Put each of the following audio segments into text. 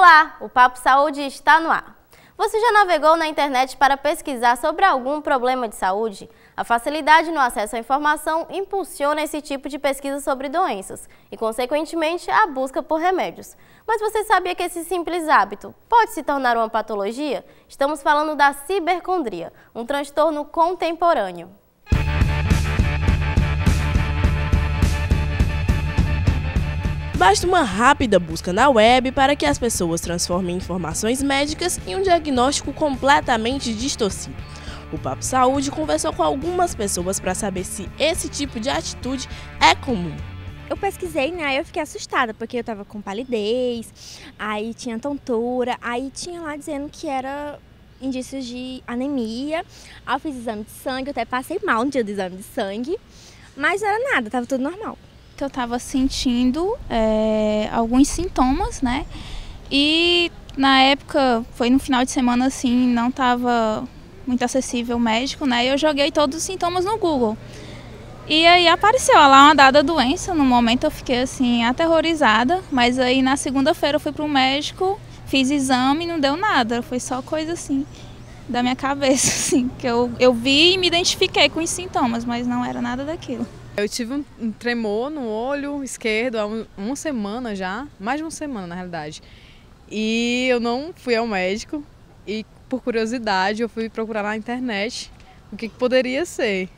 Olá, o Papo Saúde está no ar. Você já navegou na internet para pesquisar sobre algum problema de saúde? A facilidade no acesso à informação impulsiona esse tipo de pesquisa sobre doenças e, consequentemente, a busca por remédios. Mas você sabia que esse simples hábito pode se tornar uma patologia? Estamos falando da cibercondria, um transtorno contemporâneo. Basta uma rápida busca na web para que as pessoas transformem informações médicas em um diagnóstico completamente distorcido. O Papo Saúde conversou com algumas pessoas para saber se esse tipo de atitude é comum. Eu pesquisei, né? Aí eu fiquei assustada, porque eu tava com palidez, aí tinha tontura, aí tinha lá dizendo que era indícios de anemia. Aí eu fiz exame de sangue, eu até passei mal no dia do exame de sangue, mas não era nada, tava tudo normal. Eu estava sentindo alguns sintomas, né? E na época, foi no final de semana, assim, não estava muito acessível o médico, né? Eu joguei todos os sintomas no Google. E aí apareceu lá uma dada doença. No momento eu fiquei, assim, aterrorizada. Mas aí na segunda-feira eu fui para o médico, fiz exame e não deu nada. Foi só coisa, assim, da minha cabeça, assim. Que eu vi e me identifiquei com os sintomas, mas não era nada daquilo. Eu tive um tremor no olho esquerdo há uma semana já, mais de uma semana na realidade. E eu não fui ao médico e, por curiosidade, eu fui procurar na internet o que poderia ser.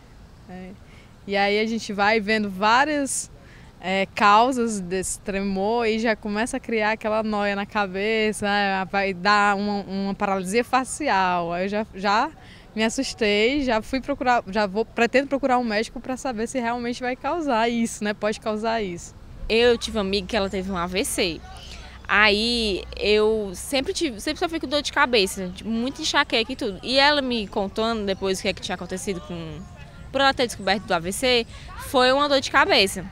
E aí a gente vai vendo várias causas desse tremor e já começa a criar aquela noia na cabeça, vai dar uma paralisia facial. Aí eu já me assustei, pretendo procurar um médico para saber se realmente vai causar isso, né? Pode causar isso. Eu tive uma amiga que ela teve um AVC. Aí eu sempre sofri com dor de cabeça, muito enxaqueca e tudo. E ela me contando depois o que tinha acontecido por ela ter descoberto do AVC, foi uma dor de cabeça.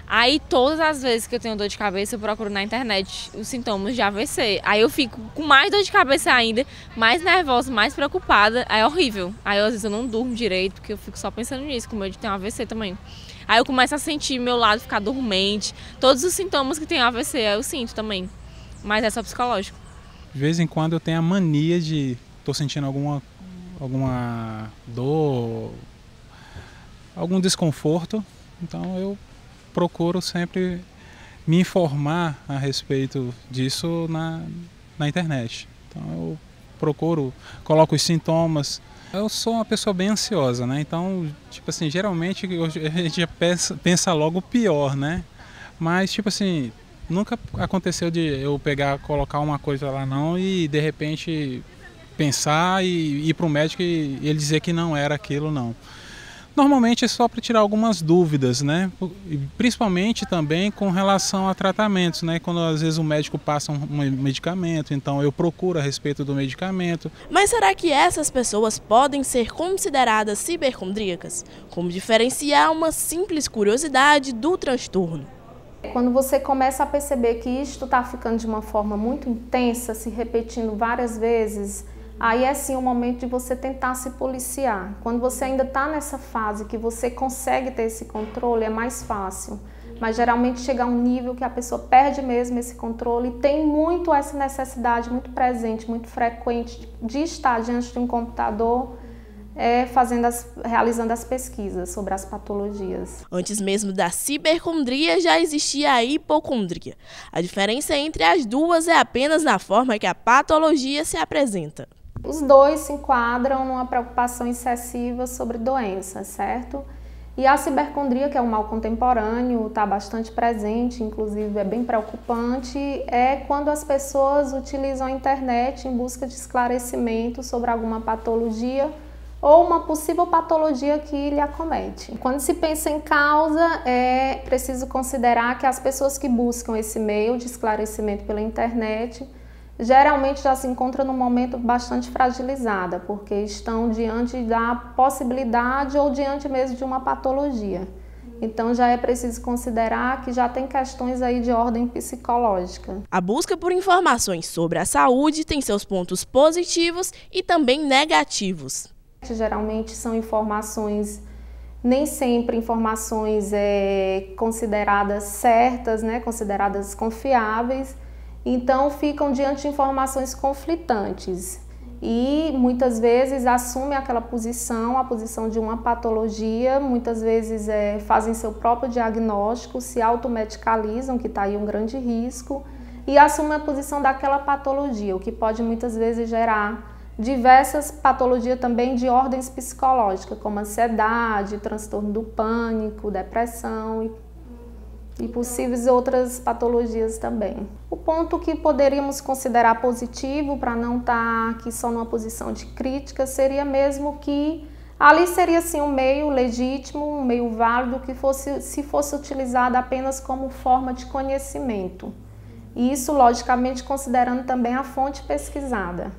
Aí todas as vezes que eu tenho dor de cabeça eu procuro na internet os sintomas de AVC. Aí eu fico com mais dor de cabeça ainda, mais nervosa, mais preocupada. Aí é horrível. Aí às vezes eu não durmo direito porque eu fico só pensando nisso, com medo de ter um AVC também. Aí eu começo a sentir meu lado ficar dormente. Todos os sintomas que tem AVC eu sinto também. Mas é só psicológico. De vez em quando eu tenho a mania de... Tô sentindo alguma dor, algum desconforto. Então eu procuro sempre me informar a respeito disso na internet. Então eu coloco os sintomas. Eu sou uma pessoa bem ansiosa, né? Então, tipo assim, geralmente a gente já pensa logo o pior, né? Mas, tipo assim, nunca aconteceu de eu colocar uma coisa lá não e de repente pensar e ir para o médico e ele dizer que não era aquilo, não. Normalmente é só para tirar algumas dúvidas, né? Principalmente também com relação a tratamentos, né? Quando às vezes o médico passa um medicamento, então eu procuro a respeito do medicamento. Mas será que essas pessoas podem ser consideradas cibercondríacas? Como diferenciar uma simples curiosidade do transtorno? Quando você começa a perceber que isto está ficando de uma forma muito intensa, se repetindo várias vezes, aí é sim o momento de você tentar se policiar. Quando você ainda está nessa fase que você consegue ter esse controle, é mais fácil. Mas geralmente chega a um nível que a pessoa perde mesmo esse controle e tem muito essa necessidade muito presente, muito frequente de estar diante de um computador realizando as pesquisas sobre as patologias. Antes mesmo da cibercondria já existia a hipocondria. A diferença entre as duas é apenas na forma que a patologia se apresenta. Os dois se enquadram numa preocupação excessiva sobre doenças, certo? E a cibercondria, que é um mal contemporâneo, está bastante presente, inclusive é bem preocupante, é quando as pessoas utilizam a internet em busca de esclarecimento sobre alguma patologia ou uma possível patologia que lhe acomete. Quando se pensa em causa, é preciso considerar que as pessoas que buscam esse meio de esclarecimento pela internet geralmente já se encontram num momento bastante fragilizada, porque estão diante da possibilidade ou diante mesmo de uma patologia. Então já é preciso considerar que já tem questões aí de ordem psicológica. A busca por informações sobre a saúde tem seus pontos positivos e também negativos. Geralmente são informações, nem sempre informações consideradas certas, né, consideradas confiáveis. Então ficam diante de informações conflitantes e muitas vezes assumem aquela posição, a posição de uma patologia, muitas vezes fazem seu próprio diagnóstico, se automedicalizam, que está aí um grande risco, e assumem a posição daquela patologia, o que pode muitas vezes gerar diversas patologias também de ordens psicológicas, como ansiedade, transtorno do pânico, depressão e possíveis outras patologias também. O ponto que poderíamos considerar positivo, para não estar aqui só numa posição de crítica, seria mesmo que ali seria sim um meio legítimo, um meio válido, que se fosse utilizado apenas como forma de conhecimento. E isso, logicamente, considerando também a fonte pesquisada,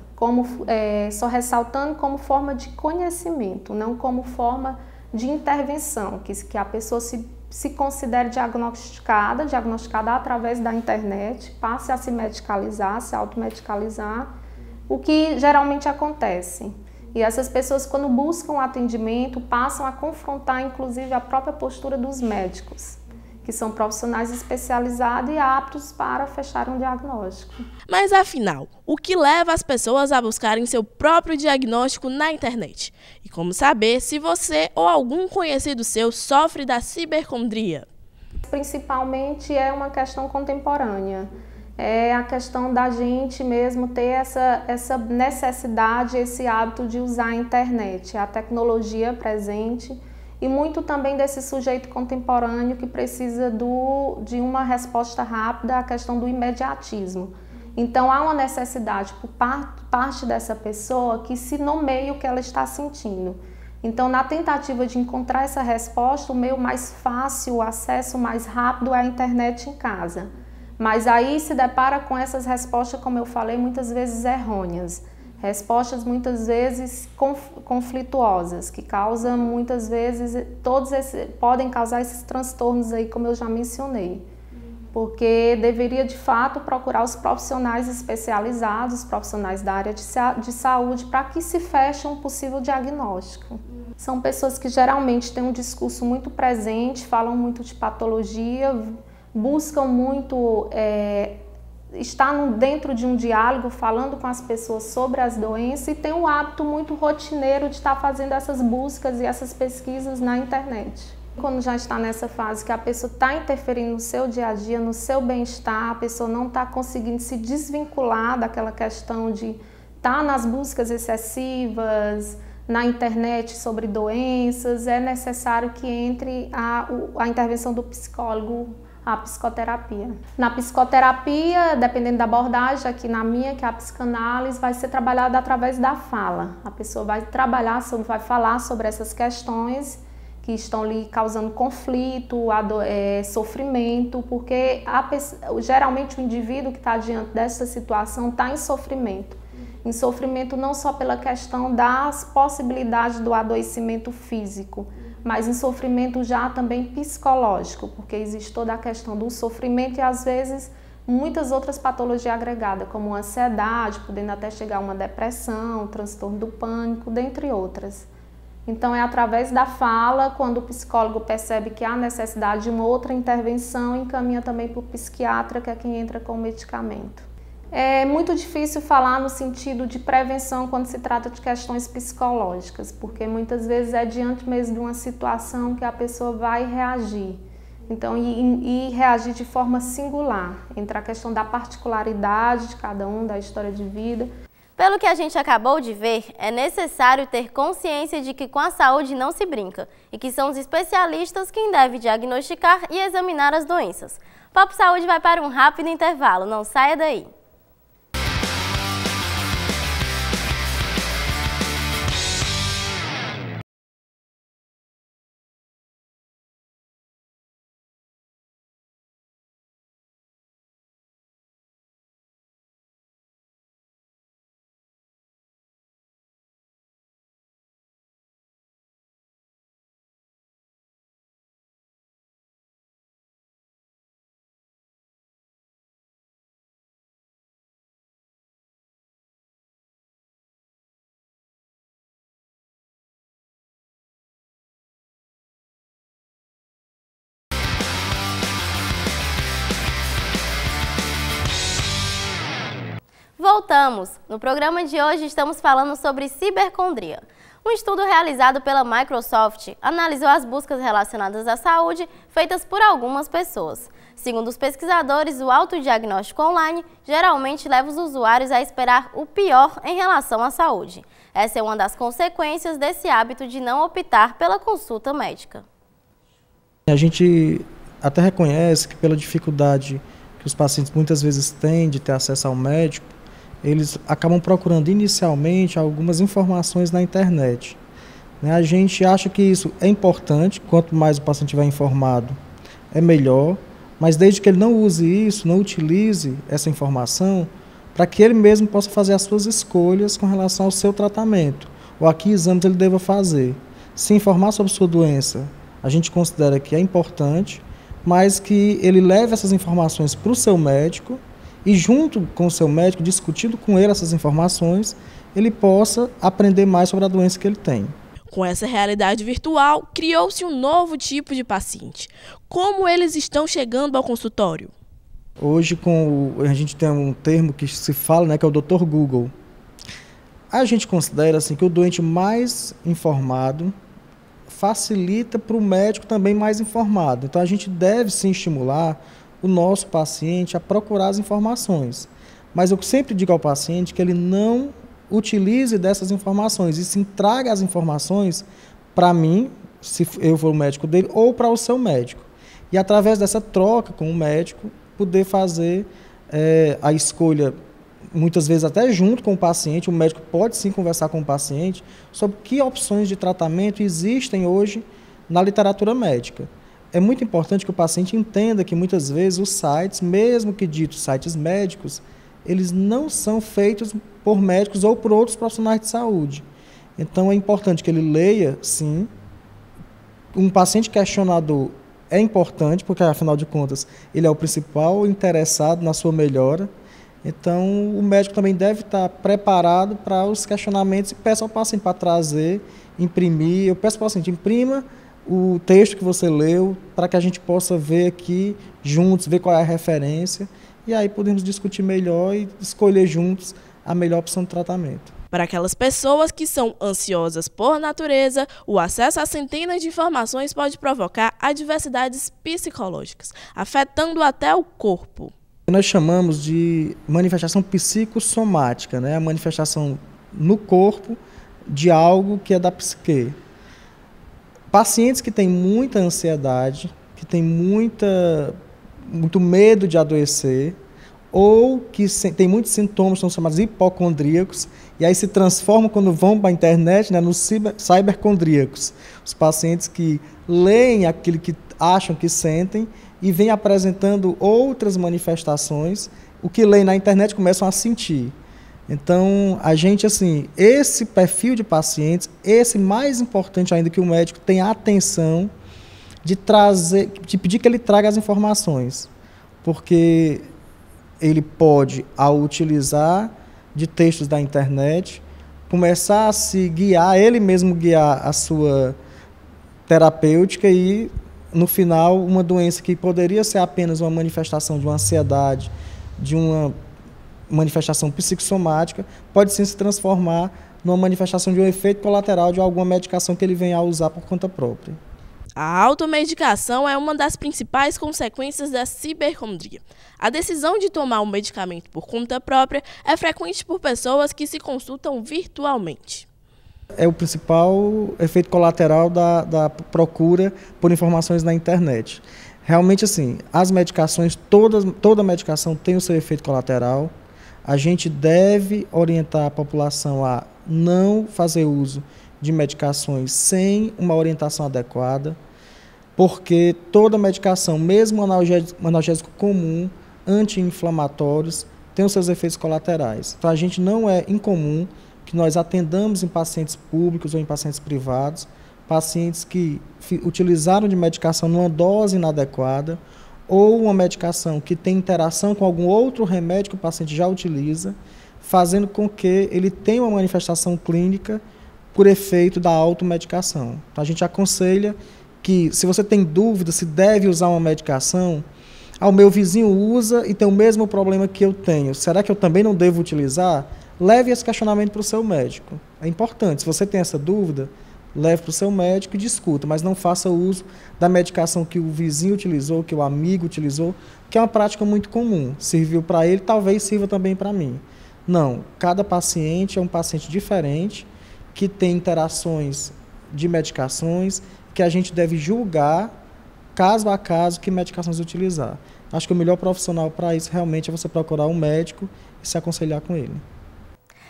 só ressaltando como forma de conhecimento, não como forma de intervenção, que a pessoa se considere diagnosticada através da internet, passe a se medicalizar, se automedicalizar, o que geralmente acontece. E essas pessoas, quando buscam atendimento, passam a confrontar, inclusive, a própria postura dos médicos, que são profissionais especializados e aptos para fechar um diagnóstico. Mas afinal, o que leva as pessoas a buscarem seu próprio diagnóstico na internet? E como saber se você ou algum conhecido seu sofre da cibercondria? Principalmente é uma questão contemporânea. É a questão da gente mesmo ter essa necessidade, esse hábito de usar a internet, a tecnologia presente, e muito também desse sujeito contemporâneo que precisa de uma resposta rápida à questão do imediatismo. Então há uma necessidade por parte dessa pessoa que se nomeie o que ela está sentindo. Então, na tentativa de encontrar essa resposta, o meio mais fácil, o acesso mais rápido é a internet em casa. Mas aí se depara com essas respostas, como eu falei, muitas vezes errôneas. Respostas muitas vezes conflituosas, que causam muitas vezes, podem causar esses transtornos aí, como eu já mencionei. Porque deveria de fato procurar os profissionais especializados, os profissionais da área de saúde, para que se feche um possível diagnóstico. São pessoas que geralmente têm um discurso muito presente, falam muito de patologia, buscam muito estar dentro de um diálogo, falando com as pessoas sobre as doenças, e tem um hábito muito rotineiro de estar fazendo essas buscas e essas pesquisas na internet. Quando já está nessa fase que a pessoa está interferindo no seu dia a dia, no seu bem-estar, a pessoa não está conseguindo se desvincular daquela questão de estar nas buscas excessivas, na internet sobre doenças, é necessário que entre a intervenção do psicólogo, a psicoterapia. Na psicoterapia, dependendo da abordagem, aqui na minha, que é a psicanálise, vai ser trabalhada através da fala. A pessoa vai vai falar sobre essas questões que estão lhe causando conflito, sofrimento, porque geralmente o indivíduo que está diante dessa situação está em sofrimento. Em sofrimento não só pela questão das possibilidades do adoecimento físico, mas em sofrimento já também psicológico, porque existe toda a questão do sofrimento e às vezes muitas outras patologias agregadas, como ansiedade, podendo até chegar a uma depressão, transtorno do pânico, dentre outras. Então é através da fala, quando o psicólogo percebe que há necessidade de uma outra intervenção, encaminha também para o psiquiatra, que é quem entra com o medicamento. É muito difícil falar no sentido de prevenção quando se trata de questões psicológicas, porque muitas vezes é diante mesmo de uma situação que a pessoa vai reagir. Então, e reagir de forma singular, entre a questão da particularidade de cada um, da história de vida. Pelo que a gente acabou de ver, é necessário ter consciência de que com a saúde não se brinca e que são os especialistas quem devem diagnosticar e examinar as doenças. Papo Saúde vai para um rápido intervalo, não saia daí! Voltamos! No programa de hoje estamos falando sobre cibercondria. Um estudo realizado pela Microsoft analisou as buscas relacionadas à saúde feitas por algumas pessoas. Segundo os pesquisadores, o autodiagnóstico online geralmente leva os usuários a esperar o pior em relação à saúde. Essa é uma das consequências desse hábito de não optar pela consulta médica. A gente até reconhece que pela dificuldade que os pacientes muitas vezes têm de ter acesso ao médico, eles acabam procurando inicialmente algumas informações na internet. A gente acha que isso é importante, quanto mais o paciente estiver informado, é melhor, mas desde que ele não use isso, não utilize essa informação, para que ele mesmo possa fazer as suas escolhas com relação ao seu tratamento, ou a que exames ele deva fazer. Se informar sobre sua doença, a gente considera que é importante, mas que ele leve essas informações para o seu médico e junto com o seu médico, discutindo com ele essas informações, ele possa aprender mais sobre a doença que ele tem. Com essa realidade virtual, criou-se um novo tipo de paciente. Como eles estão chegando ao consultório? Hoje a gente tem um termo que se fala, né, que é o Dr. Google. A gente considera assim, que o doente mais informado facilita para o médico também mais informado. Então a gente deve sim estimular o nosso paciente a procurar as informações. Mas eu sempre digo ao paciente que ele não utilize dessas informações e sim traga as informações para mim, se eu for o médico dele, ou para o seu médico. E através dessa troca com o médico, poder fazer a escolha, muitas vezes até junto com o paciente. O médico pode sim conversar com o paciente sobre que opções de tratamento existem hoje na literatura médica. É muito importante que o paciente entenda que muitas vezes os sites, mesmo que ditos sites médicos, eles não são feitos por médicos ou por outros profissionais de saúde. Então é importante que ele leia, sim. Um paciente questionador é importante, porque afinal de contas ele é o principal interessado na sua melhora. Então o médico também deve estar preparado para os questionamentos e peça ao paciente para trazer, imprimir. Eu peço ao paciente, imprima o texto que você leu, para que a gente possa ver aqui juntos, ver qual é a referência, e aí podemos discutir melhor e escolher juntos a melhor opção de tratamento. Para aquelas pessoas que são ansiosas por natureza, o acesso a centenas de informações pode provocar adversidades psicológicas, afetando até o corpo. Nós chamamos de manifestação psicossomática, né? A manifestação no corpo de algo que é da psique. Pacientes que têm muita ansiedade, que têm muito medo de adoecer, ou que têm muitos sintomas, são chamados hipocondríacos, e aí se transformam quando vão para a internet, né, nos cibercondríacos. Os pacientes que leem aquilo que acham que sentem e vêm apresentando outras manifestações, o que leem na internet começam a sentir. Então, a gente, assim, esse perfil de pacientes, esse mais importante ainda, que o médico tenha atenção de pedir que ele traga as informações, porque ele pode, ao utilizar de textos da internet, começar a se guiar, ele mesmo guiar a sua terapêutica e, no final, uma doença que poderia ser apenas uma manifestação de uma ansiedade, de uma manifestação psicossomática, pode sim se transformar numa manifestação de um efeito colateral de alguma medicação que ele venha a usar por conta própria. A automedicação é uma das principais consequências da cibercondria. A decisão de tomar um medicamento por conta própria é frequente por pessoas que se consultam virtualmente. É o principal efeito colateral da procura por informações na internet. Realmente, assim, as medicações, toda medicação tem o seu efeito colateral. A gente deve orientar a população a não fazer uso de medicações sem uma orientação adequada, porque toda medicação, mesmo analgésico comum, anti-inflamatórios, tem os seus efeitos colaterais. Então, a gente não é incomum que nós atendamos em pacientes públicos ou em pacientes privados, pacientes que utilizaram de medicação numa dose inadequada, ou uma medicação que tem interação com algum outro remédio que o paciente já utiliza, fazendo com que ele tenha uma manifestação clínica por efeito da automedicação. Então, a gente aconselha que, se você tem dúvida se deve usar uma medicação, O meu vizinho usa e tem o mesmo problema que eu tenho. Será que eu também não devo utilizar? Leve esse questionamento para o seu médico. É importante. Se você tem essa dúvida, leve para o seu médico e discuta, mas não faça uso da medicação que o vizinho utilizou, que o amigo utilizou, que é uma prática muito comum. Serviu para ele, talvez sirva também para mim. Não. Cada paciente é um paciente diferente, que tem interações de medicações, que a gente deve julgar caso a caso que medicações utilizar. Acho que o melhor profissional para isso realmente é você procurar um médico e se aconselhar com ele.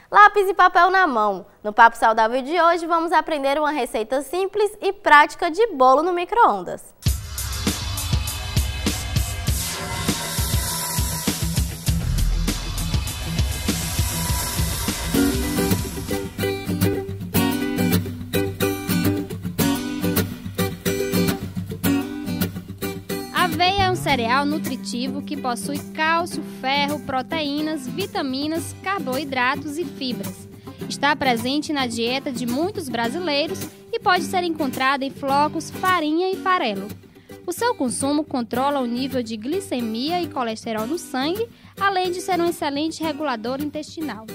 Lápis e papel na mão. No Papo Saudável de hoje vamos aprender uma receita simples e prática de bolo no micro-ondas. Aveia é um cereal nutritivo que possui cálcio, ferro, proteínas, vitaminas, carboidratos e fibras. Está presente na dieta de muitos brasileiros e pode ser encontrado em flocos, farinha e farelo. O seu consumo controla o nível de glicemia e colesterol no sangue, além de ser um excelente regulador intestinal.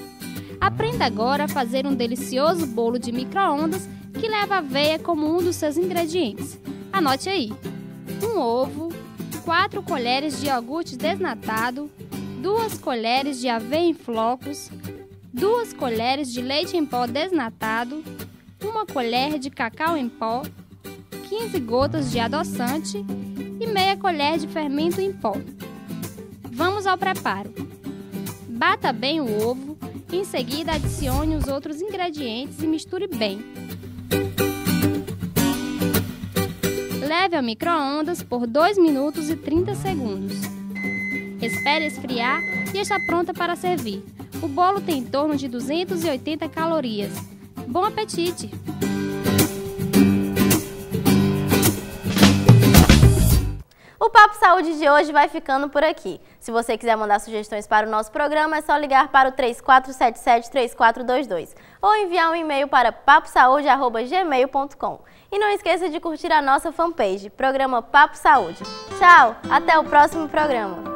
Aprenda agora a fazer um delicioso bolo de micro-ondas que leva aveia como um dos seus ingredientes. Anote aí: 1 ovo, 4 colheres de iogurte desnatado, 2 colheres de aveia em flocos, 2 colheres de leite em pó desnatado, 1 colher de cacau em pó, 15 gotas de adoçante e meia colher de fermento em pó. Vamos ao preparo. Bata bem o ovo, em seguida adicione os outros ingredientes e misture bem. Leve ao micro-ondas por 2 minutos e 30 segundos. Espere esfriar e está pronta para servir. O bolo tem em torno de 280 calorias. Bom apetite! O Papo Saúde de hoje vai ficando por aqui. Se você quiser mandar sugestões para o nosso programa, é só ligar para o 3477-3422 ou enviar um e-mail para paposaude@gmail.com. E não esqueça de curtir a nossa fanpage, programa Papo Saúde. Tchau, até o próximo programa.